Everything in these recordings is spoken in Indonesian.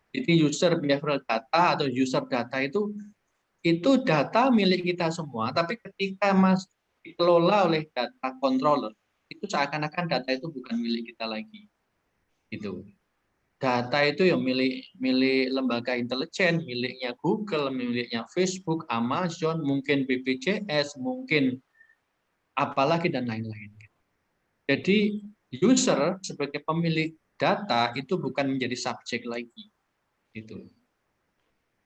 Jadi user behavioral data atau user data itu data milik kita semua, tapi ketika dikelola oleh data controller, itu seakan-akan data itu bukan milik kita lagi. Gitu. Data itu yang milik lembaga intelijen, miliknya Google, miliknya Facebook, Amazon, mungkin BPJS, mungkin apalagi dan lain-lain. Jadi user sebagai pemilik data itu bukan menjadi subjek lagi. Gitu.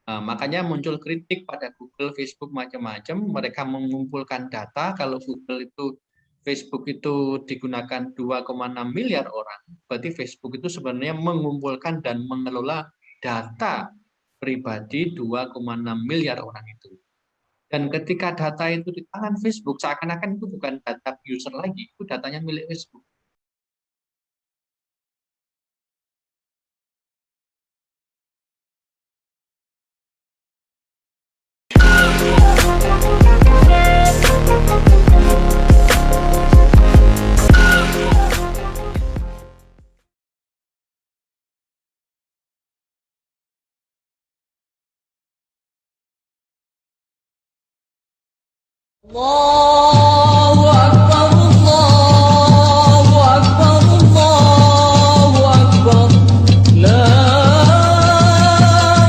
Nah, makanya muncul kritik pada Google, Facebook macam-macam. Mereka mengumpulkan data. Kalau Google itu, Facebook itu digunakan 2,6 miliar orang. Berarti Facebook itu sebenarnya mengumpulkan dan mengelola data pribadi 2,6 miliar orang itu. Dan ketika data itu di tangan Facebook, seakan-akan itu bukan data user lagi, itu datanya milik Facebook. Allahu Akbar, Allahu Akbar, Allahu Akbar. La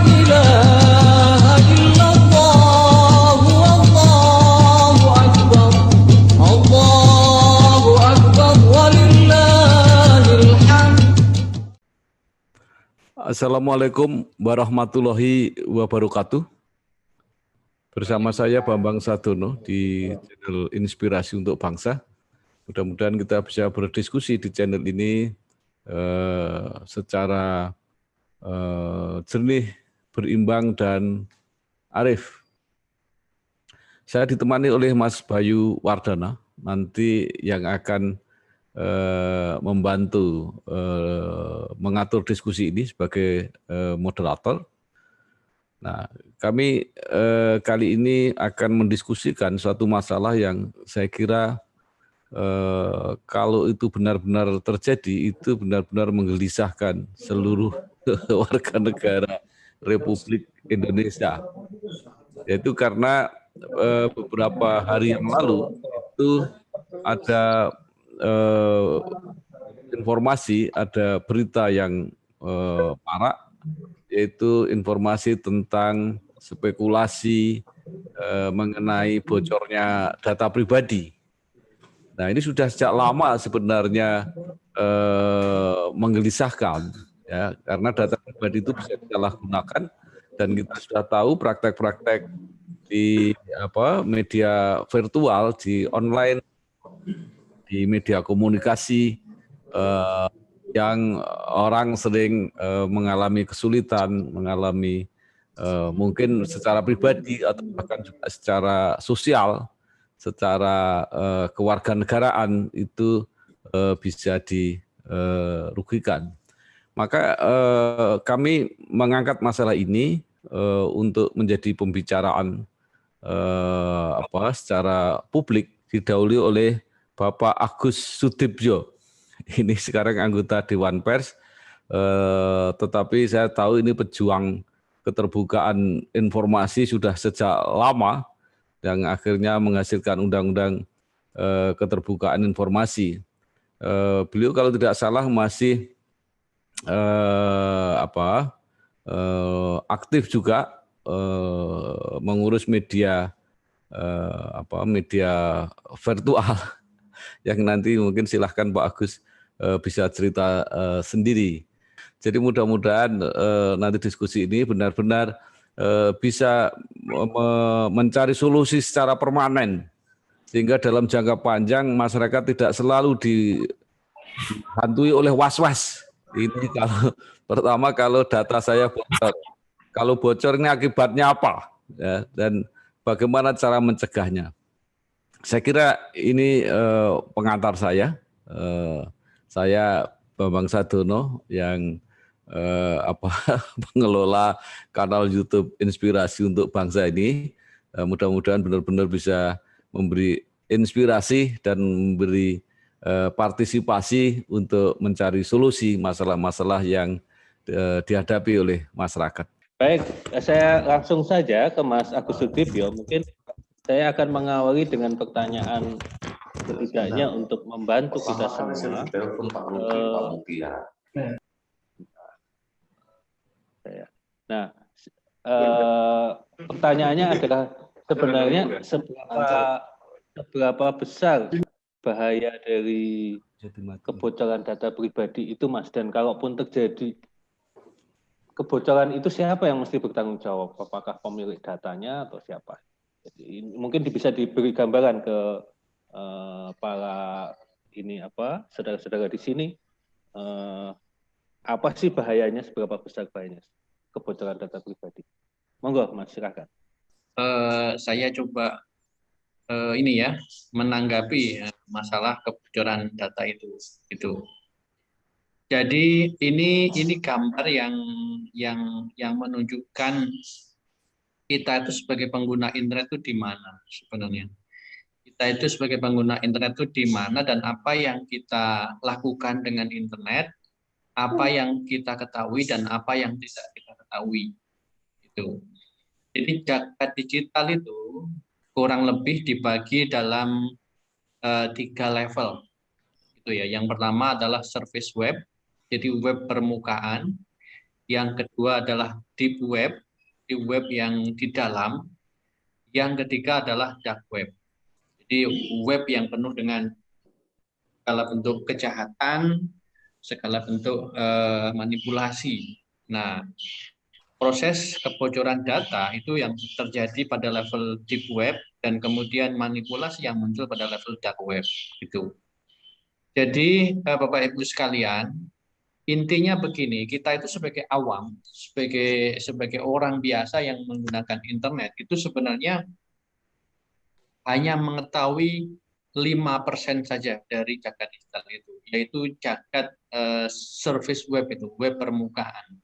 ilaha illallah, Allahu Akbar. Allahu Akbar, walillahil hamd. Assalamualaikum warahmatullahi wabarakatuh. Bersama saya Bambang Sadono di channel Inspirasi untuk Bangsa. Mudah-mudahan kita bisa berdiskusi di channel ini secara jernih, berimbang, dan arif. Saya ditemani oleh Mas Bayu Wardana, nanti yang akan membantu mengatur diskusi ini sebagai moderator. Nah, kami kali ini akan mendiskusikan suatu masalah yang saya kira kalau itu benar-benar terjadi, itu benar-benar menggelisahkan seluruh warga negara Republik Indonesia. Yaitu karena beberapa hari yang lalu itu ada informasi, ada berita yang marak, yaitu informasi tentang spekulasi mengenai bocornya data pribadi. Nah, ini sudah sejak lama sebenarnya menggelisahkan, ya, karena data pribadi itu bisa disalahgunakan, dan kita sudah tahu praktek-praktek di media virtual, di online, di media komunikasi yang orang sering mengalami kesulitan, mengalami mungkin secara pribadi atau bahkan juga secara sosial, secara kewarganegaraan itu bisa dirugikan. Maka kami mengangkat masalah ini untuk menjadi pembicaraan secara publik, didahului oleh Bapak Agus Sudibyo. Ini sekarang anggota Dewan Pers, tetapi saya tahu ini pejuang keterbukaan informasi sudah sejak lama, yang akhirnya menghasilkan undang-undang keterbukaan informasi. Beliau kalau tidak salah masih aktif juga mengurus media media virtual. Yang nanti mungkin silahkan Pak Agus bisa cerita sendiri. Jadi mudah-mudahan nanti diskusi ini benar-benar bisa mencari solusi secara permanen, sehingga dalam jangka panjang masyarakat tidak selalu dihantui oleh was-was. Ini kalau data saya bocor, kalau bocor ini akibatnya apa, ya, dan bagaimana cara mencegahnya. Saya kira ini pengantar saya. Saya Bambang Sadono yang mengelola kanal YouTube Inspirasi untuk Bangsa ini. Mudah-mudahan benar-benar bisa memberi inspirasi dan memberi partisipasi untuk mencari solusi masalah-masalah yang dihadapi oleh masyarakat. Baik, saya langsung saja ke Mas Agus Sudibyo. Mungkin saya akan mengawali dengan pertanyaan ketiganya untuk membantu kita semua. Nah, pertanyaannya adalah sebenarnya seberapa besar bahaya dari kebocoran data pribadi itu, Mas? Dan kalaupun terjadi kebocoran itu, siapa yang mesti bertanggung jawab? Apakah pemilik datanya atau siapa? Jadi, mungkin bisa diberi gambaran ke para saudara-saudara di sini, apa sih bahayanya, seberapa besar bahayanya kebocoran data pribadi? Monggo, Mas, silakan. Saya coba menanggapi masalah kebocoran data itu. Jadi ini gambar yang menunjukkan kita itu sebagai pengguna internet itu di mana sebenarnya. Kita itu sebagai pengguna internet itu di mana dan apa yang kita lakukan dengan internet, apa yang kita ketahui dan apa yang tidak kita ketahui. Itu. Jadi jagat digital itu kurang lebih dibagi dalam 3 level. Itu ya. Yang pertama adalah service web, jadi web permukaan. Yang kedua adalah deep web, di web yang di dalam. Yang ketiga adalah dark web. Jadi web yang penuh dengan segala bentuk kejahatan, segala bentuk manipulasi. Nah, proses kebocoran data itu yang terjadi pada level deep web dan kemudian manipulasi yang muncul pada level dark web itu. Jadi Bapak Ibu sekalian, intinya begini, kita itu sebagai awam, sebagai orang biasa yang menggunakan internet itu sebenarnya hanya mengetahui 5% saja dari jagat digital itu, yaitu jagat service web itu, web permukaan.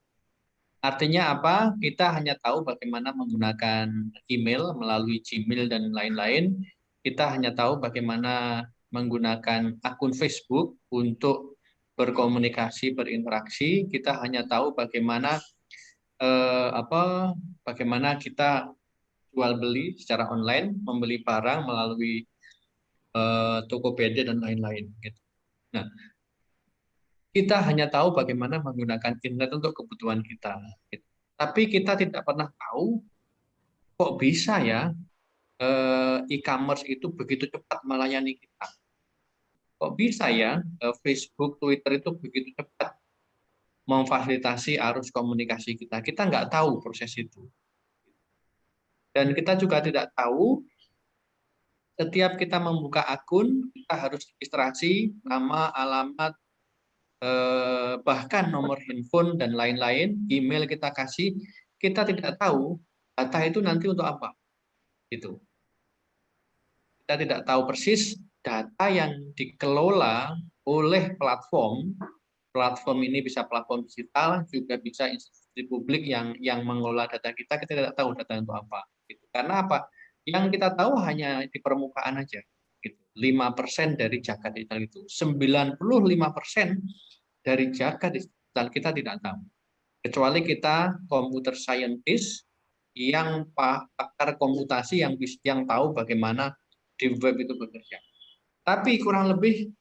Artinya apa? Kita hanya tahu bagaimana menggunakan email melalui Gmail dan lain-lain. Kita hanya tahu bagaimana menggunakan akun Facebook untuk berkomunikasi, berinteraksi. Kita hanya tahu bagaimana bagaimana kita jual beli secara online, membeli barang melalui Tokopedia dan lain-lain. Gitu. Nah, kita hanya tahu bagaimana menggunakan internet untuk kebutuhan kita. Gitu. Tapi kita tidak pernah tahu kok bisa ya e-commerce itu begitu cepat melayani kita. Kok bisa ya Facebook, Twitter itu begitu cepat memfasilitasi arus komunikasi kita. Kita nggak tahu proses itu. Dan kita juga tidak tahu setiap kita membuka akun, kita harus registrasi nama, alamat, bahkan nomor handphone dan lain-lain, email kita kasih, kita tidak tahu data itu nanti untuk apa. Itu. Kita tidak tahu persis data yang dikelola oleh platform ini bisa platform digital, juga bisa institusi publik yang mengelola data kita tidak tahu data untuk apa. Gitu. Karena apa? Yang kita tahu hanya di permukaan aja. Gitu. 5% dari jagat digital itu. 95% dari jagat digital kita tidak tahu. Kecuali kita computer scientist yang pakar komputasi yang tahu bagaimana di web itu bekerja. Tapi kurang lebih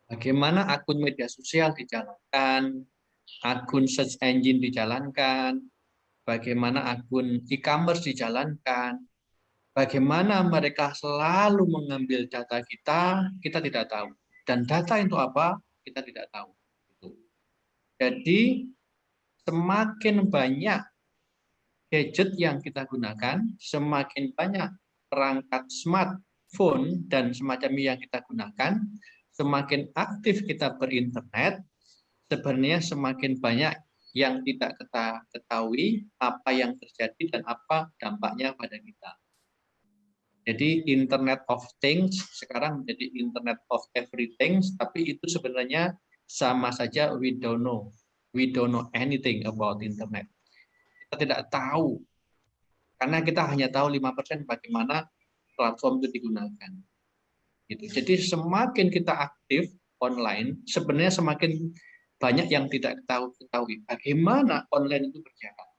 bagaimana akun media sosial dijalankan, akun search engine dijalankan, bagaimana akun e-commerce dijalankan, bagaimana mereka selalu mengambil data kita tidak tahu. Dan data itu apa? Kita tidak tahu. Jadi semakin banyak gadget yang kita gunakan, semakin banyak perangkat smartphone dan semacamnya yang kita gunakan, semakin aktif kita berinternet, sebenarnya semakin banyak yang tidak kita ketahui apa yang terjadi dan apa dampaknya pada kita. Jadi Internet of Things sekarang menjadi Internet of Everything, tapi itu sebenarnya sama saja we don't know anything about internet. Kita tidak tahu, karena kita hanya tahu 5% bagaimana platform itu digunakan. Gitu. Jadi semakin kita aktif online, sebenarnya semakin banyak yang tidak ketahui bagaimana online itu berjalan.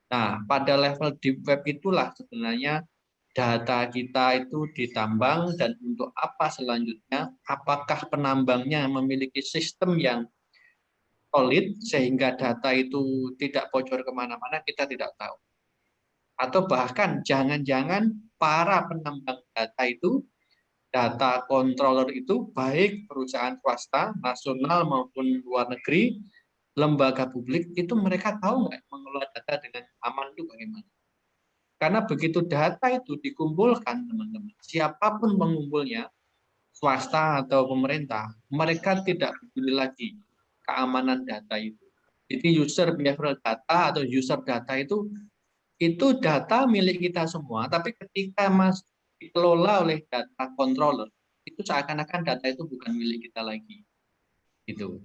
Nah, pada level deep web itulah sebenarnya data kita itu ditambang, dan untuk apa selanjutnya, apakah penambangnya memiliki sistem yang solid sehingga data itu tidak bocor kemana-mana, kita tidak tahu. Atau bahkan jangan-jangan para penambang data itu, data controller itu, baik perusahaan swasta, nasional maupun luar negeri, lembaga publik, itu mereka tahu nggak mengelola data dengan aman itu bagaimana. Karena begitu data itu dikumpulkan, teman-teman, siapapun pengumpulnya, swasta atau pemerintah, mereka tidak peduli lagi keamanan data itu. Jadi user behavioral data atau user data itu data milik kita semua, tapi ketika dikelola oleh data controller, itu seakan-akan data itu bukan milik kita lagi. Gitu.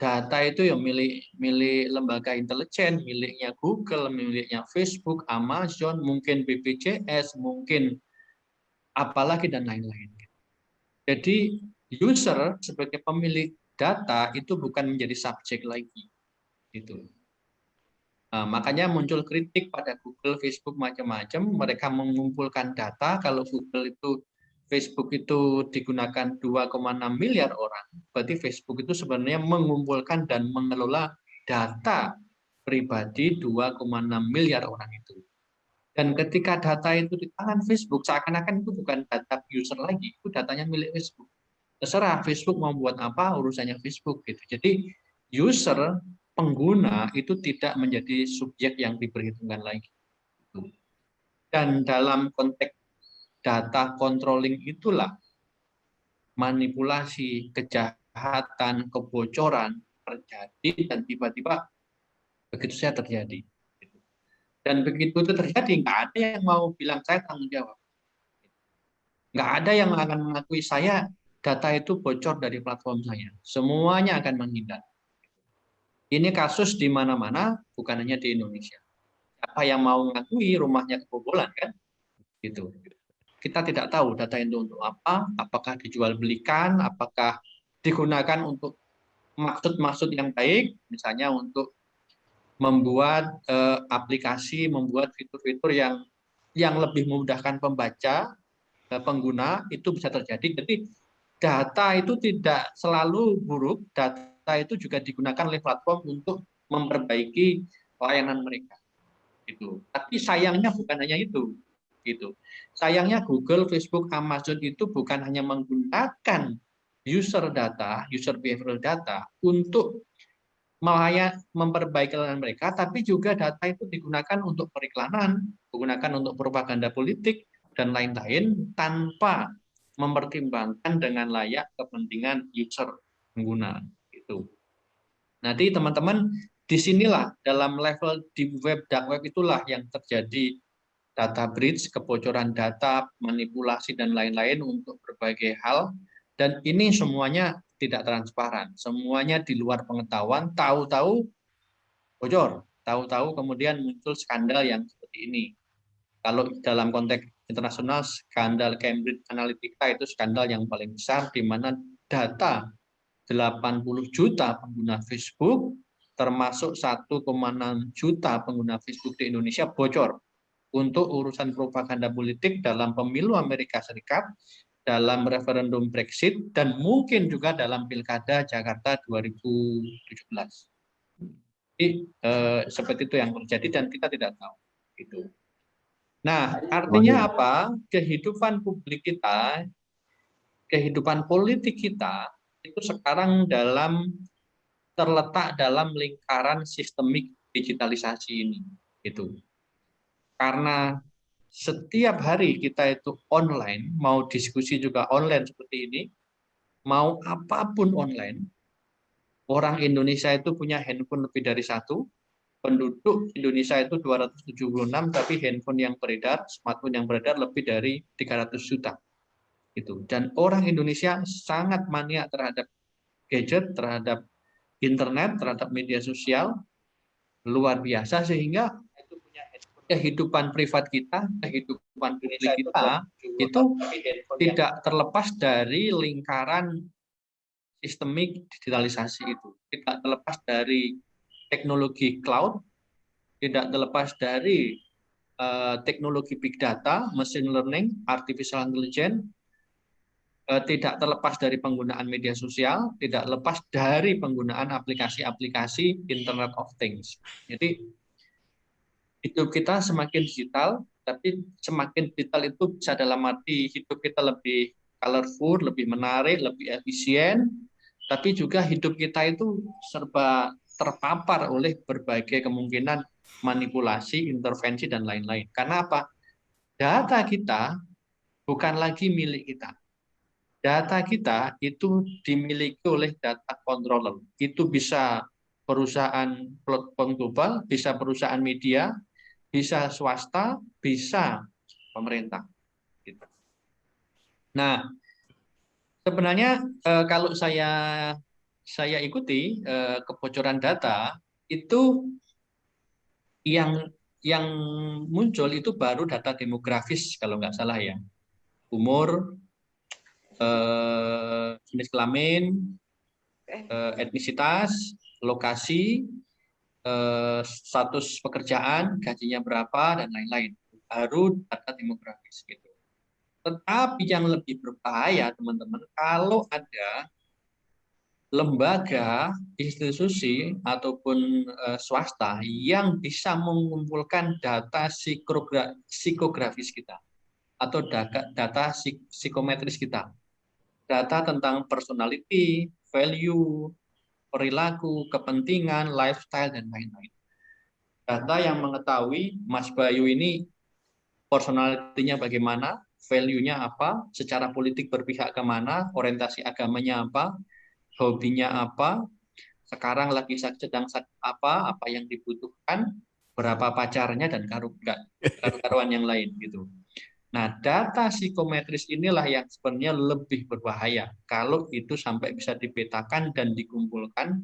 Data itu yang milik lembaga intelijen, miliknya Google, miliknya Facebook, Amazon, mungkin BPJS, mungkin apalagi dan lain-lain. Jadi user sebagai pemilik data itu bukan menjadi subjek lagi. Gitu. Nah, makanya muncul kritik pada Google, Facebook, macam-macam. Mereka mengumpulkan data, kalau Google itu, Facebook itu digunakan 2,6 miliar orang, berarti Facebook itu sebenarnya mengumpulkan dan mengelola data pribadi 2,6 miliar orang itu. Dan ketika data itu di tangan Facebook, seakan-akan itu bukan data user lagi, itu datanya milik Facebook. Terserah Facebook mau buat apa, urusannya Facebook gitu. Jadi user, pengguna itu tidak menjadi subjek yang diperhitungkan lagi. Dan dalam konteks data controlling itulah manipulasi, kejahatan, kebocoran terjadi, dan tiba-tiba begitu saya terjadi. Dan begitu itu terjadi, nggak ada yang mau bilang saya tanggung jawab. Nggak ada yang akan mengakui saya data itu bocor dari platform saya. Semuanya akan menghindar. Ini kasus di mana-mana, bukan hanya di Indonesia. Siapa yang mau mengakui rumahnya kebobolan kan? Gitu. Kita tidak tahu data itu untuk apa, apakah dijual belikan, apakah digunakan untuk maksud-maksud yang baik, misalnya untuk membuat aplikasi, membuat fitur-fitur yang lebih memudahkan pembaca, pengguna, itu bisa terjadi. Jadi data itu tidak selalu buruk, data itu juga digunakan oleh platform untuk memperbaiki layanan mereka. Gitu. Tapi sayangnya bukan hanya itu. Gitu. Sayangnya Google, Facebook, Amazon itu bukan hanya menggunakan user data, user behavioral data untuk memperbaiki layanan mereka, tapi juga data itu digunakan untuk periklanan, digunakan untuk propaganda politik, dan lain-lain tanpa mempertimbangkan dengan layak kepentingan user pengguna. Itu. Nanti teman-teman, disinilah dalam level deep web, dark web itulah yang terjadi data breach, kebocoran data, manipulasi, dan lain-lain untuk berbagai hal. Dan ini semuanya tidak transparan, semuanya di luar pengetahuan, tahu-tahu bocor, tahu-tahu kemudian muncul skandal yang seperti ini. Kalau dalam konteks internasional, skandal Cambridge Analytica itu skandal yang paling besar, di mana data 80 juta pengguna Facebook, termasuk 1,6 juta pengguna Facebook di Indonesia bocor untuk urusan propaganda politik dalam pemilu Amerika Serikat, dalam referendum Brexit, dan mungkin juga dalam Pilkada Jakarta 2017. Jadi seperti itu yang terjadi dan kita tidak tahu. Gitu. Nah, artinya apa? Kehidupan publik kita, kehidupan politik kita itu sekarang terletak dalam lingkaran sistemik digitalisasi ini. Gitu. Karena setiap hari kita itu online, mau diskusi juga online seperti ini, mau apapun online, orang Indonesia itu punya handphone lebih dari satu, penduduk Indonesia itu 276, tapi handphone yang beredar, smartphone yang beredar lebih dari 300 juta. Gitu. Dan orang Indonesia sangat mania terhadap gadget, terhadap internet, terhadap media sosial, luar biasa, sehingga kehidupan privat kita, kehidupan publik kita itu tidak terlepas dari lingkaran sistemik digitalisasi itu. Tidak terlepas dari teknologi cloud, tidak terlepas dari teknologi big data, machine learning, artificial intelligence, tidak terlepas dari penggunaan media sosial, tidak lepas dari penggunaan aplikasi-aplikasi Internet of Things. Jadi hidup kita semakin digital, tapi semakin digital itu bisa dalam arti hidup kita lebih colorful, lebih menarik, lebih efisien, tapi juga hidup kita itu serba terpapar oleh berbagai kemungkinan manipulasi, intervensi, dan lain-lain. Karena apa? Data kita bukan lagi milik kita. Data kita itu dimiliki oleh data controller. Itu bisa perusahaan platform global, bisa perusahaan media, bisa swasta, bisa pemerintah. Nah, sebenarnya kalau saya ikuti kebocoran data itu yang muncul itu baru data demografis kalau nggak salah ya, umur, jenis kelamin, etnisitas, lokasi, status pekerjaan, gajinya berapa, dan lain-lain. Baru data demografis gitu. Tetapi yang lebih berbahaya teman-teman, kalau ada lembaga, institusi, ataupun swasta yang bisa mengumpulkan data psikografis kita atau data psikometris kita. Data tentang personality, value, perilaku, kepentingan, lifestyle, dan lain-lain. Data yang mengetahui Mas Bayu ini personalitinya bagaimana, value-nya apa, secara politik berpihak kemana, orientasi agamanya apa, hobinya apa, sekarang lagi sedang apa yang dibutuhkan, berapa pacarnya, dan karuan yang lain gitu. Nah, data psikometris inilah yang sebenarnya lebih berbahaya kalau itu sampai bisa dipetakan dan dikumpulkan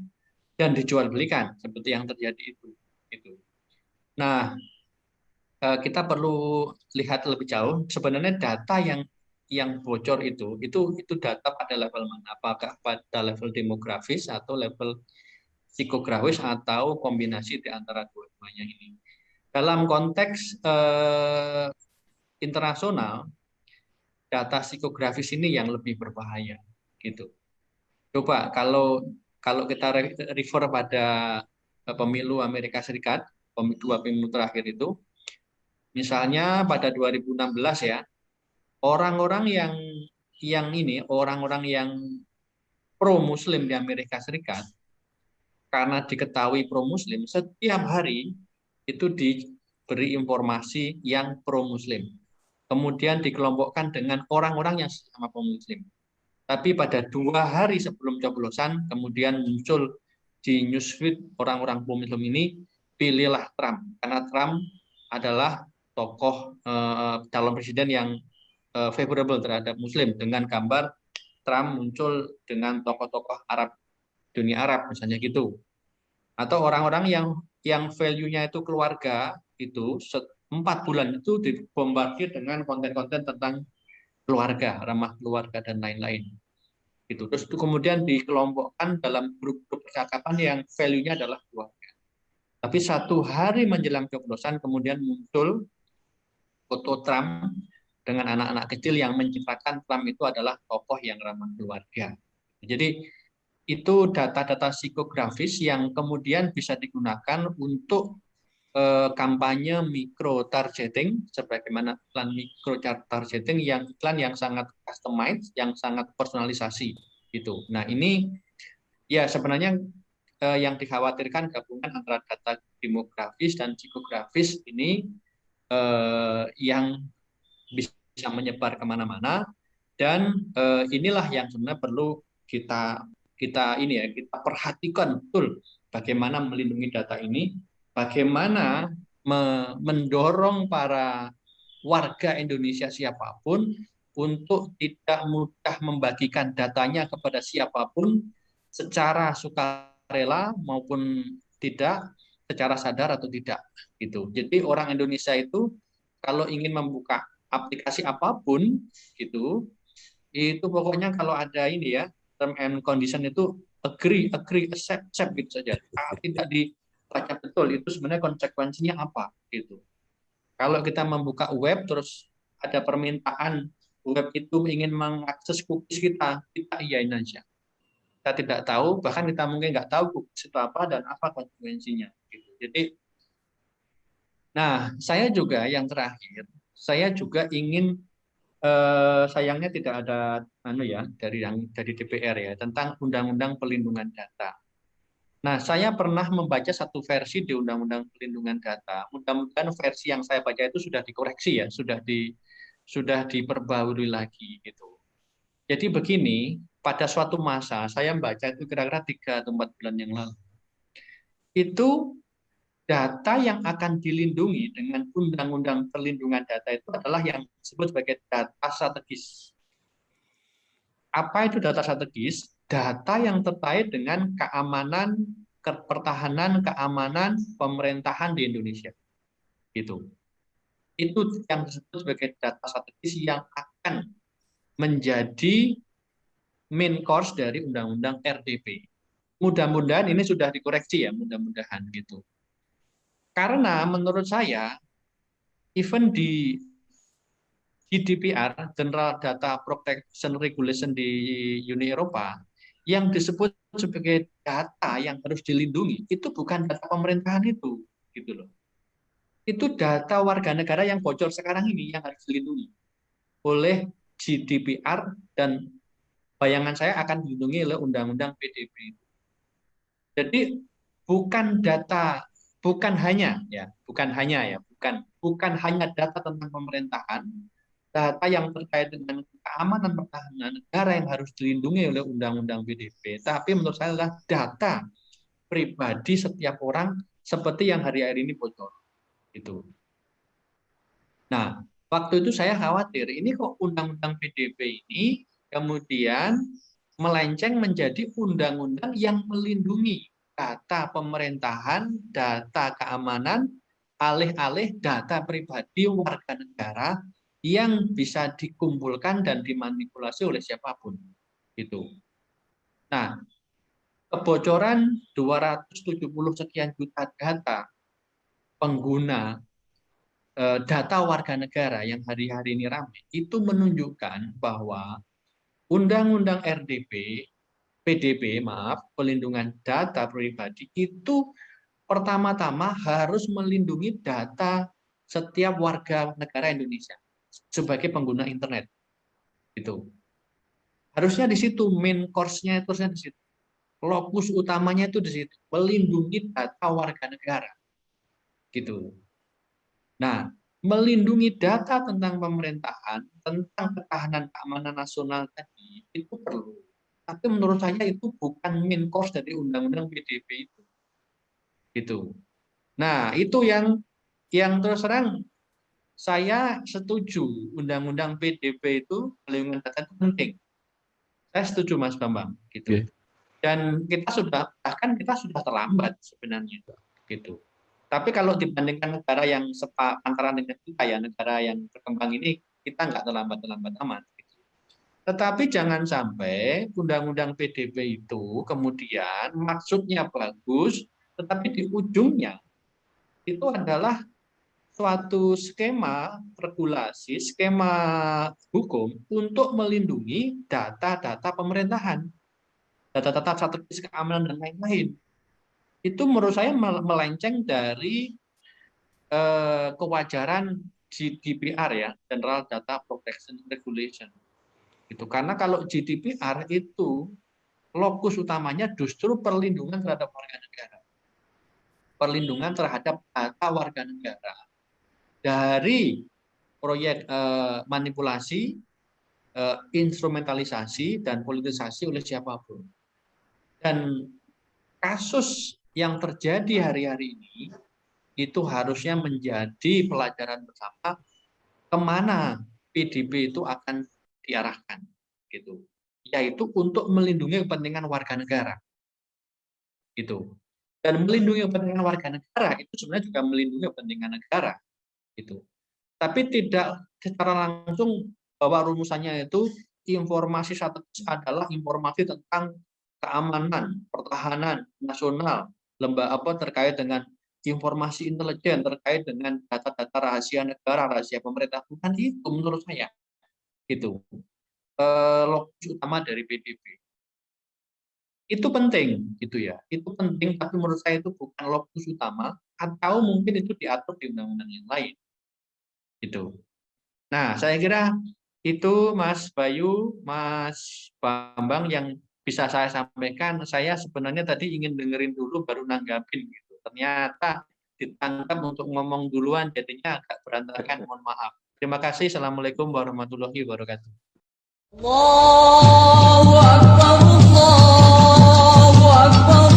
dan dijual belikan seperti yang terjadi itu. Nah, kita perlu lihat lebih jauh sebenarnya data yang bocor itu data pada level mana? Apakah pada level demografis atau level psikografis atau kombinasi di antara dua-duanya ini? Dalam konteks internasional, data psikografis ini yang lebih berbahaya gitu. Coba kalau kita refer pada pemilu Amerika Serikat, dua pemilu terakhir itu, misalnya pada 2016 ya, orang-orang yang pro Muslim di Amerika Serikat, karena diketahui pro Muslim, setiap hari itu diberi informasi yang pro Muslim. Kemudian dikelompokkan dengan orang-orang yang sama pro Muslim. Tapi pada 2 hari sebelum coblosan, kemudian muncul di newsfeed orang-orang pro Muslim ini, pilihlah Trump. Karena Trump adalah tokoh calon presiden yang favorable terhadap Muslim, dengan gambar Trump muncul dengan tokoh-tokoh Arab, dunia Arab misalnya gitu. Atau orang-orang yang value-nya itu keluarga, itu 4 bulan itu dibombardir dengan konten-konten tentang keluarga, ramah keluarga, dan lain-lain. Gitu. Terus itu kemudian dikelompokkan dalam grup-grup percakapan yang value-nya adalah keluarga. Tapi 1 hari menjelang coblosan kemudian muncul foto Trump dengan anak-anak kecil yang menciptakan Trump itu adalah tokoh yang ramah keluarga. Jadi itu data-data psikografis yang kemudian bisa digunakan untuk kampanye micro targeting, sebagaimana iklan micro targeting iklan yang sangat customized, yang sangat personalisasi gitu. Nah, ini ya sebenarnya yang dikhawatirkan gabungan antara data demografis dan psikografis ini yang bisa menyebar kemana-mana, dan inilah yang sebenarnya perlu kita perhatikan betul bagaimana melindungi data ini, bagaimana mendorong para warga Indonesia siapapun untuk tidak mudah membagikan datanya kepada siapapun secara sukarela maupun tidak, secara sadar atau tidak gitu. Jadi orang Indonesia itu kalau ingin membuka aplikasi apapun gitu, itu pokoknya kalau ada ini ya, term and condition itu agree, accept gitu saja. Tidak dibaca betul itu sebenarnya konsekuensinya apa gitu. Kalau kita membuka web terus ada permintaan web itu ingin mengakses cookies kita iyain aja. Kita tidak tahu, bahkan kita mungkin nggak tahu cookies itu apa dan apa konsekuensinya. Gitu. Jadi, nah saya juga yang terakhir, saya juga ingin sayangnya tidak ada dari DPR ya tentang Undang-Undang Pelindungan Data. Nah, saya pernah membaca satu versi di Undang-Undang Pelindungan Data. Mudah-mudahan versi yang saya baca itu sudah dikoreksi ya, sudah diperbarui lagi gitu. Jadi begini, pada suatu masa saya membaca itu kira-kira 3 atau 4 bulan yang lalu. Itu data yang akan dilindungi dengan Undang-Undang Perlindungan Data itu adalah yang disebut sebagai data strategis. Apa itu data strategis? Data yang terkait dengan keamanan, pertahanan, keamanan pemerintahan di Indonesia. Itu yang disebut sebagai data strategis yang akan menjadi main course dari Undang-Undang RDP. Mudah-mudahan ini sudah dikoreksi ya, mudah-mudahan gitu. Karena menurut saya, even di GDPR, General Data Protection Regulation di Uni Eropa, yang disebut sebagai data yang harus dilindungi, itu bukan data pemerintahan itu, gitu loh. Itu data warga negara yang bocor sekarang ini yang harus dilindungi oleh GDPR dan bayangan saya akan dilindungi oleh Undang-Undang PDB. Jadi bukan hanya data tentang pemerintahan, data yang terkait dengan keamanan pertahanan negara yang harus dilindungi oleh Undang-Undang PDB, tapi menurut saya adalah data pribadi setiap orang seperti yang hari-hari ini bocor. Itu. Nah, waktu itu saya khawatir, ini kok Undang-Undang PDB ini kemudian melenceng menjadi undang-undang yang melindungi data pemerintahan, data keamanan, alih-alih data pribadi warga negara yang bisa dikumpulkan dan dimanipulasi oleh siapapun. Gitu. Nah, kebocoran 270 sekian juta data pengguna data warga negara yang hari-hari ini ramai, itu menunjukkan bahwa Undang-Undang PDB, pelindungan data pribadi itu pertama-tama harus melindungi data setiap warga negara Indonesia sebagai pengguna internet. Itu. Harusnya di situ main course-nya itu di situ. Lokus utamanya itu di situ, melindungi data warga negara. Gitu. Nah, melindungi data tentang pemerintahan, tentang ketahanan keamanan nasional tadi, itu perlu. Tapi menurut saya itu bukan main course dari Undang-Undang PDB itu. Gitu. Nah, itu yang terus terang saya setuju Undang-Undang PDB itu pelindungan data itu penting. Saya setuju Mas Bambang, gitu. Okay. Dan kita sudah terlambat sebenarnya, gitu. Tapi kalau dibandingkan negara yang antara dengan kita ya, negara yang berkembang ini, kita nggak terlambat amat. Tetapi jangan sampai Undang-Undang PDB itu kemudian maksudnya bagus, tetapi di ujungnya itu adalah suatu skema regulasi, skema hukum untuk melindungi data-data pemerintahan, data-data strategis keamanan dan lain-lain. Itu menurut saya melenceng dari kewajaran GDPR ya, General Data Protection Regulation. Itu karena kalau GDPR itu lokus utamanya justru perlindungan terhadap warga negara. Perlindungan terhadap data warga negara dari proyek manipulasi, instrumentalisasi dan politisasi oleh siapapun. Dan kasus yang terjadi hari-hari ini itu harusnya menjadi pelajaran bersama kemana PDB itu akan diarahkan, gitu. Yaitu untuk melindungi kepentingan warga negara, gitu. Dan melindungi kepentingan warga negara itu sebenarnya juga melindungi kepentingan negara, gitu. Tapi tidak secara langsung bahwa rumusannya itu informasi strategis adalah informasi tentang keamanan, pertahanan nasional, terkait dengan informasi intelijen, terkait dengan data-data rahasia negara, rahasia pemerintah. Bukan itu menurut saya. Itu lokus utama dari PDB. Itu penting, gitu ya. Itu penting, tapi menurut saya itu bukan lokus utama, atau mungkin itu diatur di undang-undang yang lain. Gitu. Nah, saya kira itu Mas Bayu, Mas Bambang yang bisa saya sampaikan. Saya sebenarnya tadi ingin dengerin dulu baru nanggapin gitu. Ternyata ditangkap untuk ngomong duluan jadinya agak berantakan, mohon maaf. Terima kasih. Assalamualaikum warahmatullahi wabarakatuh. Allahu Akbar, Allahu Akbar.